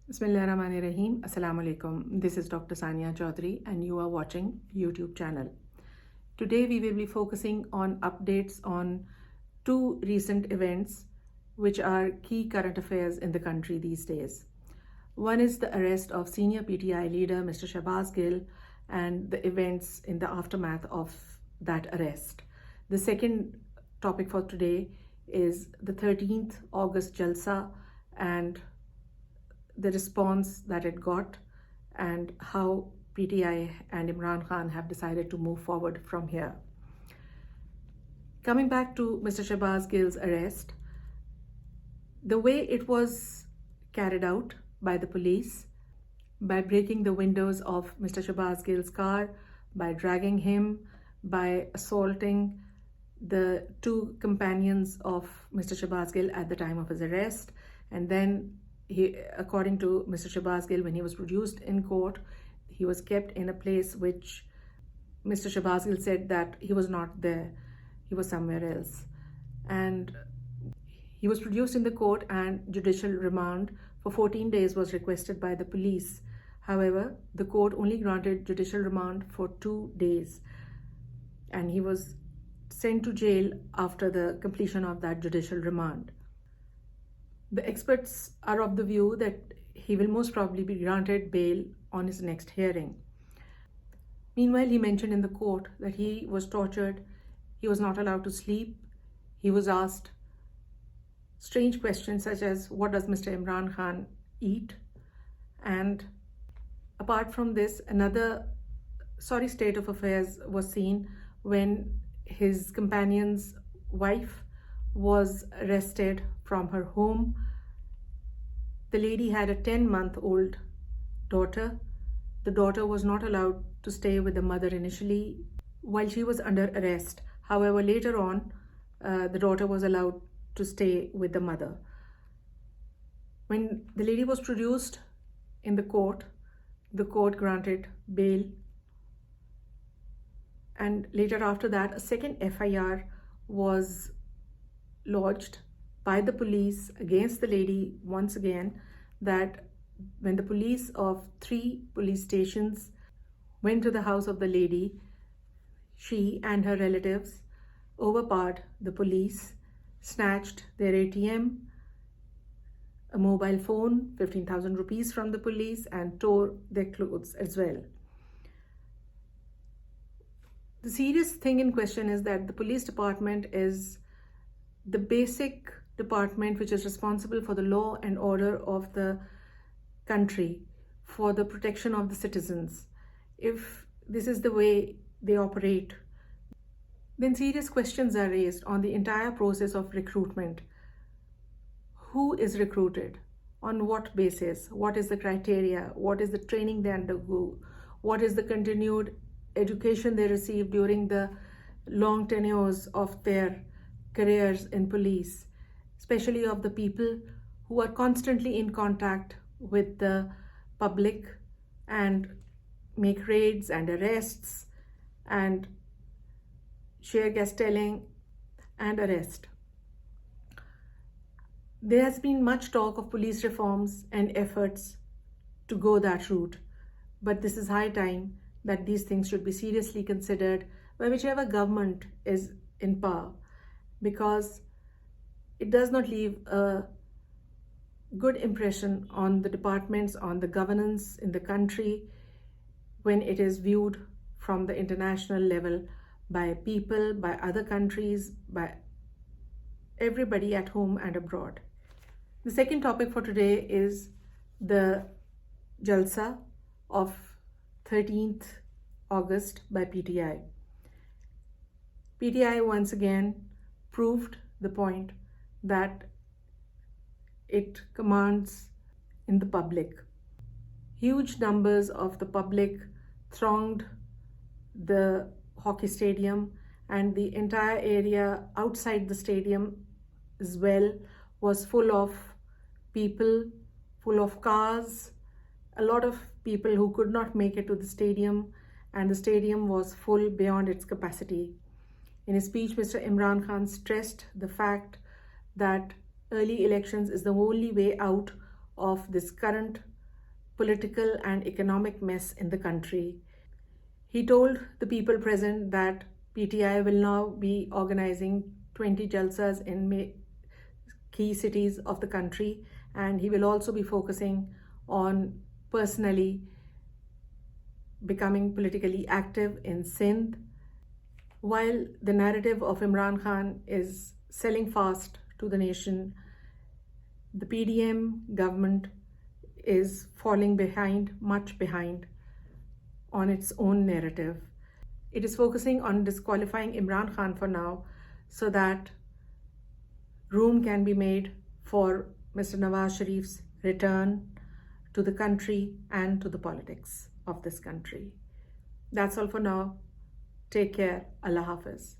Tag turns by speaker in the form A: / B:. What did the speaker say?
A: Bismillahirrahmanirrahim. Assalamu alaikum. This is Dr. Sania Chaudhary and you are watching YouTube channel. Today we will be focusing on updates on two recent events which are key current affairs in the country these days. One is the arrest of senior PTI leader Mr. Shahbaz Gill and the events in the aftermath of that arrest. The second topic for today is the 13th August Jalsa and the response that it got and how PTI and Imran Khan have decided to move forward from here. Coming back to Mr. Shahbaz Gill's arrest, the way it was carried out by the police, by breaking the windows of Mr. Shahbaz Gill's car, by dragging him, by assaulting the two companions of Mr. Shahbaz Gill at the time of his arrest, and then according to Mr. Shahbaz Gill, when he was produced in court, he was kept in a place which Mr. Shahbaz Gill said that he was not there, he was somewhere else. And he was produced in the court and judicial remand for 14 days was requested by the police. However, the court only granted judicial remand for 2 days and he was sent to jail after the completion of that judicial remand. The experts are of the view that he will most probably be granted bail on his next hearing. Meanwhile, he mentioned in the court that he was tortured, he was not allowed to sleep, he was asked strange questions such as what does Mr. Imran Khan eat? And apart from this, another sorry state of affairs was seen when his companion's wife was arrested from her home. The lady had a 10-month-old daughter. The daughter was not allowed to stay with the mother initially while she was under arrest. However, later on, the daughter was allowed to stay with the mother. When the lady was produced in the court granted bail. And later after that, a second FIR was lodged by the police against the lady once again, that when the police of 3 police stations went to the house of the lady, she and her relatives overpowered the police, snatched their ATM, a mobile phone, 15,000 rupees from the police, and tore their clothes as well. The serious thing in question is that the police department is the basic department which is responsible for the law and order of the country, for the protection of the citizens. If this is the way they operate, then serious questions are raised on the entire process of recruitment. Who is recruited? On what basis? What is the criteria? What is the training they undergo? What is the continued education they receive during the long tenures of their careers in police, especially of the people who are constantly in contact with the public and make raids and arrests and share gas-telling and arrest. There has been much talk of police reforms and efforts to go that route, but this is high time that these things should be seriously considered by whichever government is in power, because it does not leave a good impression on the departments, on the governance in the country when it is viewed from the international level by people, by other countries, by everybody at home and abroad. The second topic for today is the Jalsa of 13th August by PTI. PTI once again proved the point that it commands in the public. Huge numbers of the public thronged the hockey stadium, and the entire area outside the stadium as well was full of people, full of cars, a lot of people who could not make it to the stadium, and the stadium was full beyond its capacity. In his speech, Mr. Imran Khan stressed the fact that early elections is the only way out of this current political and economic mess in the country. He told the people present that PTI will now be organizing 20 jalsas in key cities of the country, and he will also be focusing on personally becoming politically active in Sindh. While the narrative of Imran Khan is selling fast to the nation, the PDM government is falling behind, much behind, on its own narrative. It is focusing on disqualifying Imran Khan for now so that room can be made for Mr. Nawaz Sharif's return to the country and to the politics of this country. That's all for now. Take care. Allah Hafiz.